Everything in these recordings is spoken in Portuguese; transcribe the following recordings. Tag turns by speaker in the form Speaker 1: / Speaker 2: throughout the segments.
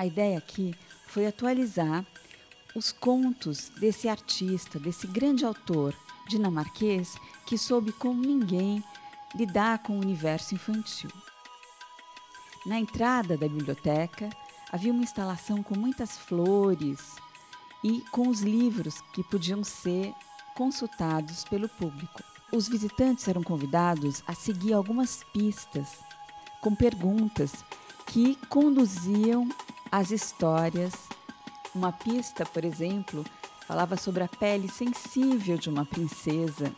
Speaker 1: A ideia aqui foi atualizar os contos desse artista, desse grande autor dinamarquês que soube como ninguém lidar com o universo infantil. Na entrada da biblioteca havia uma instalação com muitas flores e com os livros que podiam ser consultados pelo público. Os visitantes eram convidados a seguir algumas pistas com perguntas que conduziam às histórias. Uma pista, por exemplo, falava sobre a pele sensível de uma princesa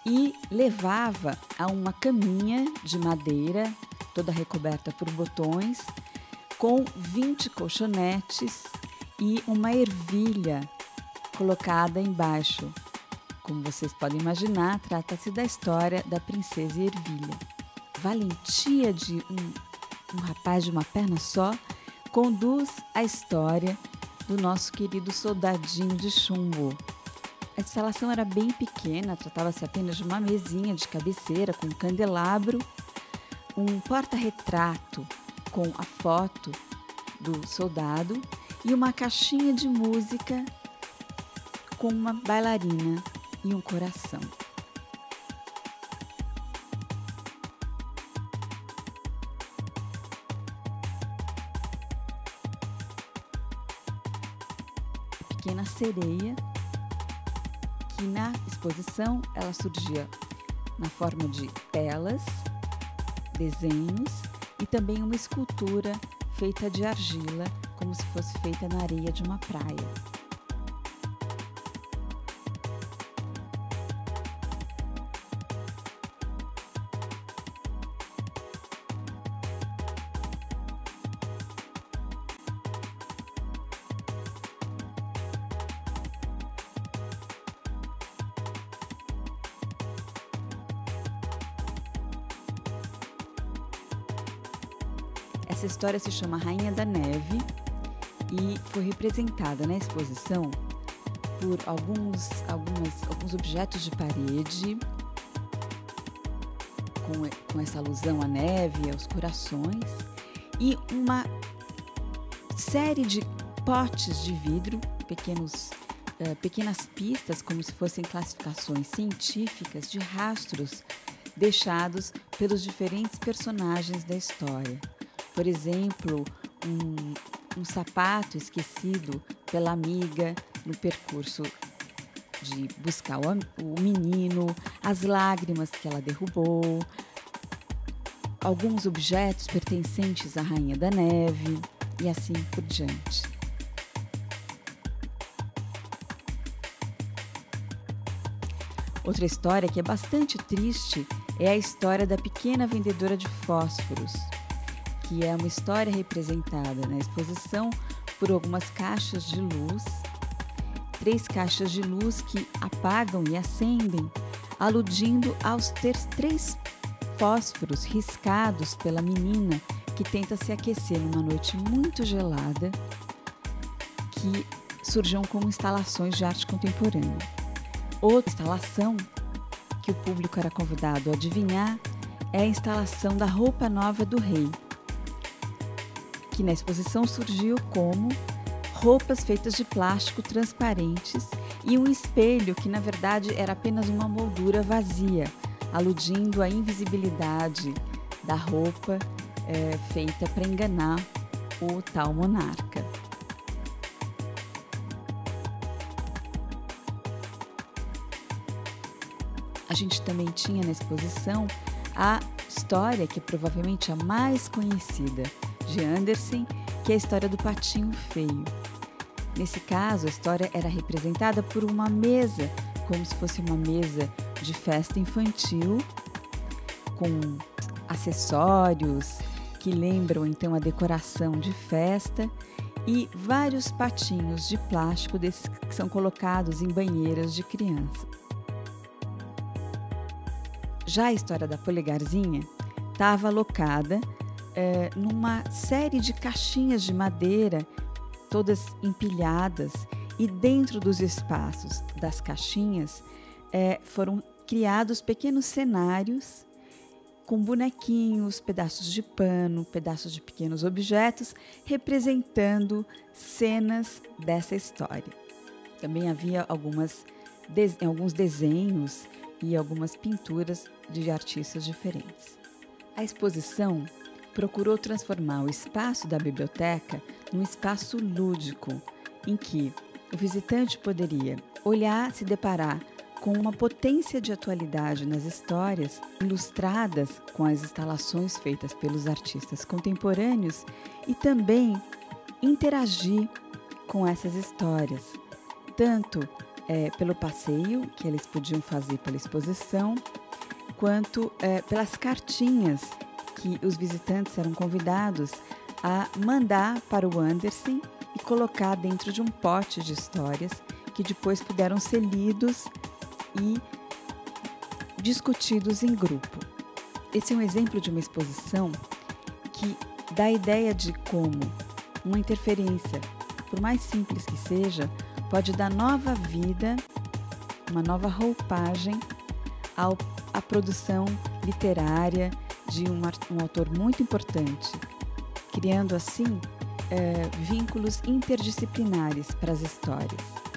Speaker 1: e levava a uma caminha de madeira, toda recoberta por botões, com 20 colchonetes e uma ervilha colocada embaixo. Como vocês podem imaginar, trata-se da história da princesa Ervilha. Valentia de um rapaz de uma perna só conduz a história do nosso querido soldadinho de chumbo. A instalação era bem pequena, tratava-se apenas de uma mesinha de cabeceira com um candelabro, um porta-retrato com a foto do soldado e uma caixinha de música com uma bailarina e um coração. A Pequena Sereia, que na exposição ela surgia na forma de telas, desenhos e também uma escultura feita de argila, como se fosse feita na areia de uma praia. Essa história se chama Rainha da Neve e foi representada na exposição por alguns objetos de parede, com essa alusão à neve, aos corações, e uma série de potes de vidro, pequenas pistas, como se fossem classificações científicas de rastros deixados pelos diferentes personagens da história. Por exemplo, um sapato esquecido pela amiga no percurso de buscar o menino, as lágrimas que ela derrubou, alguns objetos pertencentes à Rainha da Neve e assim por diante. Outra história que é bastante triste é a história da pequena vendedora de fósforos, que é uma história representada na exposição por algumas caixas de luz, 3 caixas de luz que apagam e acendem, aludindo aos 3 fósforos riscados pela menina que tenta se aquecer numa noite muito gelada, que surgiam como instalações de arte contemporânea. Outra instalação que o público era convidado a adivinhar é a instalação da roupa nova do rei, que na exposição surgiu como roupas feitas de plástico transparentes e um espelho que, na verdade, era apenas uma moldura vazia, aludindo à invisibilidade da roupa feita para enganar o tal monarca. A gente também tinha na exposição a história, que é provavelmente a mais conhecida, de Andersen, que é a história do Patinho Feio. Nesse caso, a história era representada por uma mesa, como se fosse uma mesa de festa infantil, com acessórios que lembram então a decoração de festa e vários patinhos de plástico desses que são colocados em banheiras de criança. Já a história da Polegarzinha estava alocada numa série de caixinhas de madeira, todas empilhadas, e dentro dos espaços das caixinhas foram criados pequenos cenários com bonequinhos, pedaços de pano, pedaços de pequenos objetos, representando cenas dessa história. Também havia alguns desenhos e algumas pinturas de artistas diferentes. A exposição procurou transformar o espaço da biblioteca num espaço lúdico, em que o visitante poderia olhar, se deparar com uma potência de atualidade nas histórias, ilustradas com as instalações feitas pelos artistas contemporâneos, e também interagir com essas histórias, tanto pelo passeio que eles podiam fazer pela exposição, quanto pelas cartinhas que os visitantes eram convidados a mandar para o Andersen e colocar dentro de um pote de histórias que depois puderam ser lidos e discutidos em grupo. Esse é um exemplo de uma exposição que dá a ideia de como uma interferência, por mais simples que seja, pode dar nova vida, uma nova roupagem à produção literária de um autor muito importante, criando assim vínculos interdisciplinares para as histórias.